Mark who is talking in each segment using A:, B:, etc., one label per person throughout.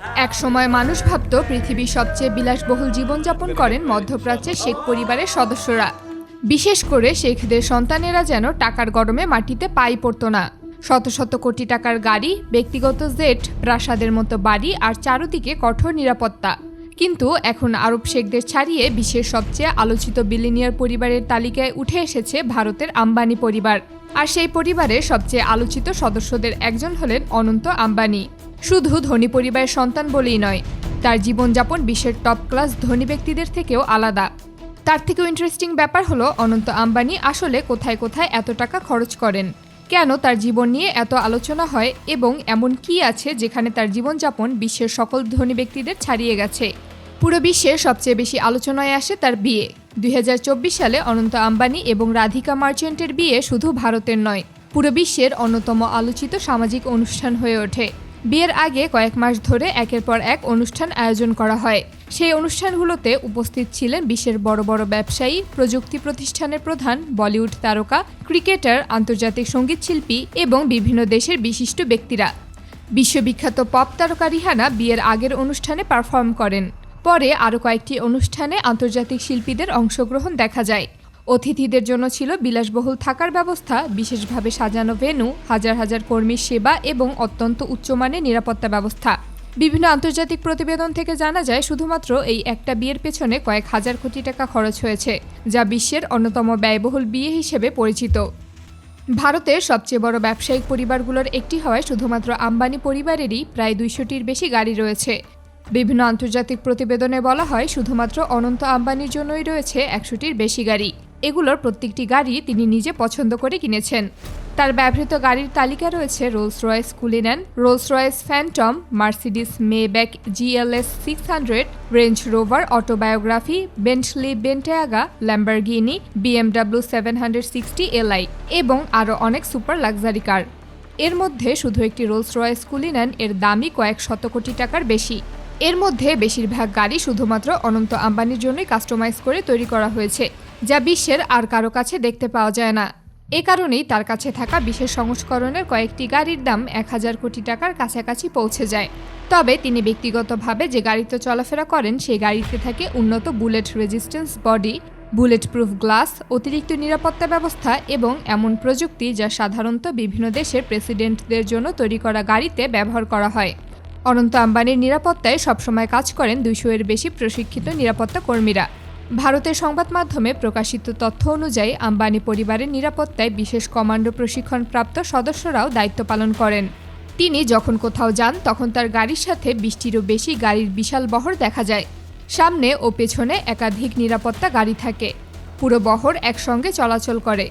A: একসময় মানুষ ভাবত পৃথিবীর সবচেয়ে বিলাসবহুল জীবনযাপন করেন মধ্যপ্রাচ্যের শেখ পরিবারের সদস্যরা। বিশেষ করে শেখদের সন্তানেরা যেন টাকার গরমে মাটিতে পাই পড়ত না। শত শত কোটি টাকার গাড়ি, ব্যক্তিগত জেট, প্রাসাদের মতো বাড়ি আর চারদিকে কঠোর নিরাপত্তা। কিন্তু এখন আরব শেখদের ছাড়িয়ে বিশ্বের সবচেয়ে আলোচিত বিলিনিয়ার পরিবারের তালিকায় উঠে এসেছে ভারতের আম্বানি পরিবার। আর সেই পরিবারের সবচেয়ে আলোচিত সদস্যদের একজন হলেন অনন্ত আম্বানি। শুধু ধনী পরিবারের সন্তান বলেই নয়, তার জীবনযাপন বিশ্বের টপ ক্লাস ধনী ব্যক্তিদের থেকেও আলাদা। তার থেকেও ইন্টারেস্টিং ব্যাপার হলো অনন্ত আম্বানি আসলে কোথায় কোথায় এত টাকা খরচ করেন, কেন তার জীবন নিয়ে এত আলোচনা হয় এবং এমন কি আছে যেখানে তার জীবনযাপন বিশ্বের সকল ধনী ব্যক্তিদের ছাড়িয়ে গেছে। পুরো বিশ্বের সবচেয়ে বেশি আলোচনায় আসে তার বিয়ে। 2024 সালে অনন্ত আম্বানি এবং রাধিকা মার্চেন্টের বিয়ে শুধু ভারতের নয়, পুরো বিশ্বের অন্যতম আলোচিত সামাজিক অনুষ্ঠান হয়ে ওঠে। বিয়ের আগে কয়েক মাস ধরে একের পর এক অনুষ্ঠান আয়োজন করা হয়। সেই অনুষ্ঠানগুলোতে উপস্থিত ছিলেন বিশ্বের বড় বড় ব্যবসায়ী, প্রযুক্তি প্রতিষ্ঠানের প্রধান, বলিউড তারকা, ক্রিকেটার, আন্তর্জাতিক সঙ্গীতশিল্পী এবং বিভিন্ন দেশের বিশিষ্ট ব্যক্তিরা। বিশ্ববিখ্যাত পপ তারকা রিহানা বিয়ের আগের অনুষ্ঠানে পারফর্ম করেন। পরে আরও কয়েকটি অনুষ্ঠানে আন্তর্জাতিক শিল্পীদের অংশগ্রহণ দেখা যায়। অতিথিদের জন্য ছিল বিলাসবহুল থাকার ব্যবস্থা, বিশেষভাবে সাজানো ভেন্যু, হাজার হাজার কর্মীর সেবা এবং অত্যন্ত উচ্চমানের নিরাপত্তা ব্যবস্থা। বিভিন্ন আন্তর্জাতিক প্রতিবেদন থেকে জানা যায় শুধুমাত্র এই একটা বিয়ের পেছনে কয়েক হাজার কোটি টাকা খরচ হয়েছে, যা বিশ্বের অন্যতম ব্যয়বহুল বিয়ে হিসেবে পরিচিত। ভারতের সবচেয়ে বড় ব্যবসায়িক পরিবারগুলোর একটি হওয়ায় শুধুমাত্র আম্বানি পরিবারেরই প্রায় 200টির বেশি গাড়ি রয়েছে। বিভিন্ন আন্তর্জাতিক প্রতিবেদনে বলা হয় শুধুমাত্র অনন্ত আম্বানির জন্যই রয়েছে 100টির বেশি গাড়ি। এগুলোর প্রত্যেকটি গাড়ি তিনি নিজে পছন্দ করে কিনেছেন। তার ব্যবহৃত গাড়ির তালিকা রয়েছে Rolls Royce Cullinan, Rolls Royce Phantom, Mercedes Maybach GLS 600, Range Rover Autobiography, Bentley Bentayga, Lamborghini, BMW 760 Li এবং আরও অনেক সুপার লাক্সারি কার। এর মধ্যে শুধু একটি রোলস রয়েস কুলিনান এর দামই কয়েক শত কোটি টাকার বেশি। এর মধ্যে বেশিরভাগ গাড়ি শুধুমাত্র অনন্ত আম্বানির জন্যই কাস্টমাইজ করে তৈরি করা হয়েছে, যা বিশ্বের আর কারো কাছে দেখতে পাওয়া যায় না। এ কারণেই তার কাছে থাকা বিশেষ সংস্করণের কয়েকটি গাড়ির দাম 1000 কোটি টাকার কাছাকাছি পৌঁছে যায়। তবে তিনি ব্যক্তিগতভাবে যে গাড়িতে চলাফেরা করেন সেই গাড়িতে থাকে উন্নত bullet resistance body, bullet proof glass, অতিরিক্ত নিরাপত্তা ব্যবস্থা এবং এমন প্রযুক্তি যা সাধারণত বিভিন্ন দেশের প্রেসিডেন্টদের জন্য তৈরি করা গাড়িতে ব্যবহার করা হয়। অনন্ত আম্বানির নিরাপত্তায় সবসময় কাজ করেন 200-এর বেশি প্রশিক্ষিত নিরাপত্তা কর্মীরা। ভারতের সংবাদ মাধ্যমে প্রকাশিত তথ্য অনুযায়ী আম্বানি পরিবারের নিরাপত্তায় বিশেষ কমান্ডো প্রশিক্ষণপ্রাপ্ত সদস্যরাও দায়িত্ব পালন করেন। তিনি যখন কোথাও যান তখন তার গাড়ির সাথে 20টিরও বেশি গাড়ির বিশাল বহর দেখা যায়। সামনে ও পেছনে একাধিক নিরাপত্তা গাড়ি থাকে। পুরো বহর একসঙ্গে চলাচল করে।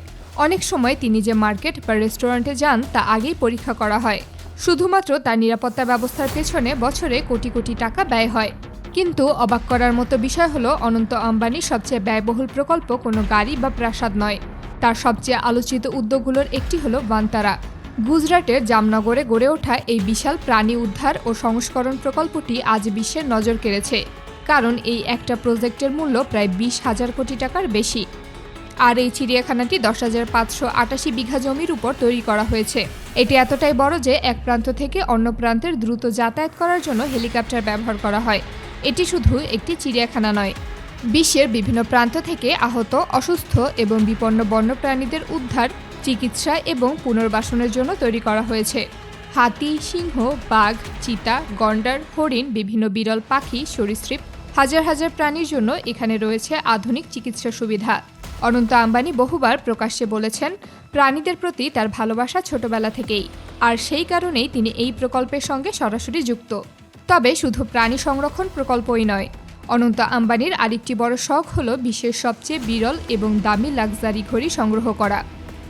A: অনেক সময় তিনি যে মার্কেট বা রেস্টুরেন্টে যান তা আগেই পরীক্ষা করা হয়। শুধুমাত্র তার নিরাপত্তা ব্যবস্থার পেছনে বছরে কোটি কোটি টাকা ব্যয় হয়। কিন্তু অবাক করার মতো বিষয় হলো অনন্ত আম্বানির সবচেয়ে ব্যয়বহুল প্রকল্প কোনো গাড়ি বা প্রাসাদ নয়। তার সবচেয়ে আলোচিত উদ্যোগগুলোর একটি হলো ভান্তারা। গুজরাটের জামনগরে গড়ে ওঠা এই বিশাল প্রাণী উদ্ধার ও সংস্করণ প্রকল্পটি আজ বিশ্বের নজর কেড়েছে, কারণ এই একটা প্রজেক্টের মূল্য প্রায় 20,000 কোটি টাকার বেশি। আর এই চিড়িয়াখানাটি 10,588 বিঘা জমির উপর তৈরি করা হয়েছে। এটি এতটাই বড় যে এক প্রান্ত থেকে অন্য প্রান্তের দ্রুত যাতায়াত করার জন্য হেলিকপ্টার ব্যবহার করা হয়। এটি শুধু একটি চিড়িয়াখানা নয়, বিশ্বের বিভিন্ন প্রান্ত থেকে আহত, অসুস্থ এবং বিপন্ন বন্যপ্রাণীদের উদ্ধার, চিকিৎসা এবং পুনর্বাসনের জন্য তৈরি করা হয়েছে। হাতি, সিংহ, বাঘ, চিতা, গন্ডার, হরিণ, বিভিন্ন বিরল পাখি, সরীসৃপ, হাজার হাজার প্রাণীর জন্য এখানে রয়েছে আধুনিক চিকিৎসা সুবিধা। অনন্ত আম্বানি বহুবার প্রকাশ্যে বলেছেন প্রাণীদের প্রতি তার ভালোবাসা ছোটবেলা থেকেই, আর সেই কারণেই তিনি এই প্রকল্পের সঙ্গে সরাসরি যুক্ত। তবে শুধু প্রাণী সংরক্ষণ প্রকল্পই নয়, অনন্ত আম্বানির আরেকটি বড় শখ হল বিশ্বের সবচেয়ে বিরল এবং দামি লাক্সারি ঘড়ি সংগ্রহ করা।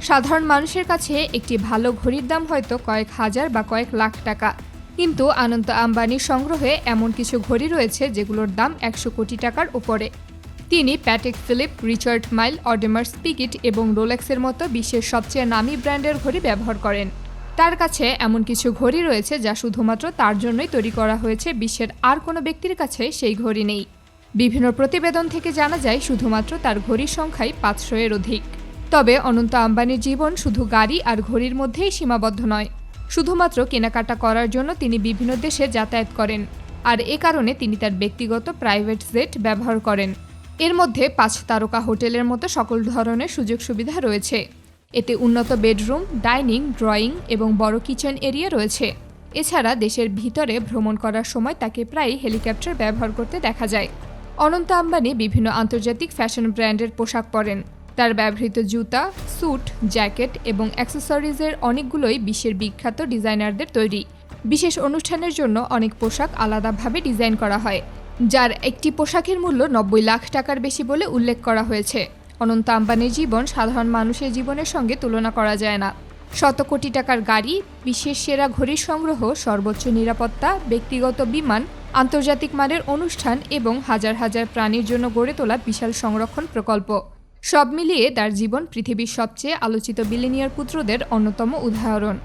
A: সাধারণ মানুষের কাছে একটি ভালো ঘড়ির দাম হয়তো কয়েক হাজার বা কয়েক লাখ টাকা, কিন্তু অনন্ত আম্বানির সংগ্রহে এমন কিছু ঘড়ি রয়েছে যেগুলোর দাম 100 কোটি টাকার উপরে। তিনি প্যাটেক ফিলিপ, রিচার্ড মাইল, অডেমার স্পিগেট এবং রোলেক্সের মতো বিশ্বের সবচেয়ে নামী ব্র্যান্ডের ঘড়ি ব্যবহার করেন। তার কাছে এমন কিছু ঘড়ি রয়েছে যা শুধুমাত্র তার জন্যই তৈরি করা হয়েছে, বিশ্বের আর কোনো ব্যক্তির কাছে সেই ঘড়ি নেই। বিভিন্ন প্রতিবেদন থেকে জানা যায় শুধুমাত্র তার ঘড়ির সংখ্যাই 500-এর অধিক। তবে অনন্ত আম্বানির জীবন শুধু গাড়ি আর ঘড়ির মধ্যেই সীমাবদ্ধ নয়। শুধুমাত্র কেনাকাটা করার জন্য তিনি বিভিন্ন দেশে যাতায়াত করেন। আর এ কারণে তিনি তার ব্যক্তিগত প্রাইভেট জেট ব্যবহার করেন। এর মধ্যে 5 তারকা হোটেলের মতো সকল ধরনের সুযোগ সুবিধা রয়েছে। এতে উন্নত বেডরুম, ডাইনিং, ড্রয়িং এবং বড় কিচেন এরিয়া রয়েছে। এছাড়া দেশের ভিতরে ভ্রমণ করার সময় তাকে প্রায়ই হেলিকপ্টার ব্যবহার করতে দেখা যায়। অনন্ত আম্বানি বিভিন্ন আন্তর্জাতিক ফ্যাশন ব্র্যান্ডের পোশাক পরেন। তার ব্যবহৃত জুতা, স্যুট, জ্যাকেট এবং অ্যাক্সেসরিজের অনেকগুলোই বিশ্বের বিখ্যাত ডিজাইনারদের তৈরি। বিশেষ অনুষ্ঠানের জন্য অনেক পোশাক আলাদাভাবে ডিজাইন করা হয়, যার একটি পোশাকের মূল্য 90 লাখ টাকার বেশি বলে উল্লেখ করা হয়েছে। অনন্ত আম্বানির জীবন সাধারণ মানুষের জীবনের সঙ্গে তুলনা করা যায় না। শত কোটি টাকার গাড়ি, বিশ্বের সেরা ঘড়ির সংগ্রহ, সর্বোচ্চ নিরাপত্তা, ব্যক্তিগত বিমান, আন্তর্জাতিক মানের অনুষ্ঠান এবং হাজার হাজার প্রাণীর জন্য গড়ে তোলা বিশাল সংরক্ষণ প্রকল্প, সব মিলিয়ে তার জীবন পৃথিবীর সবচেয়ে আলোচিত বিলিনিয়ার পুত্রদের অন্যতম উদাহরণ।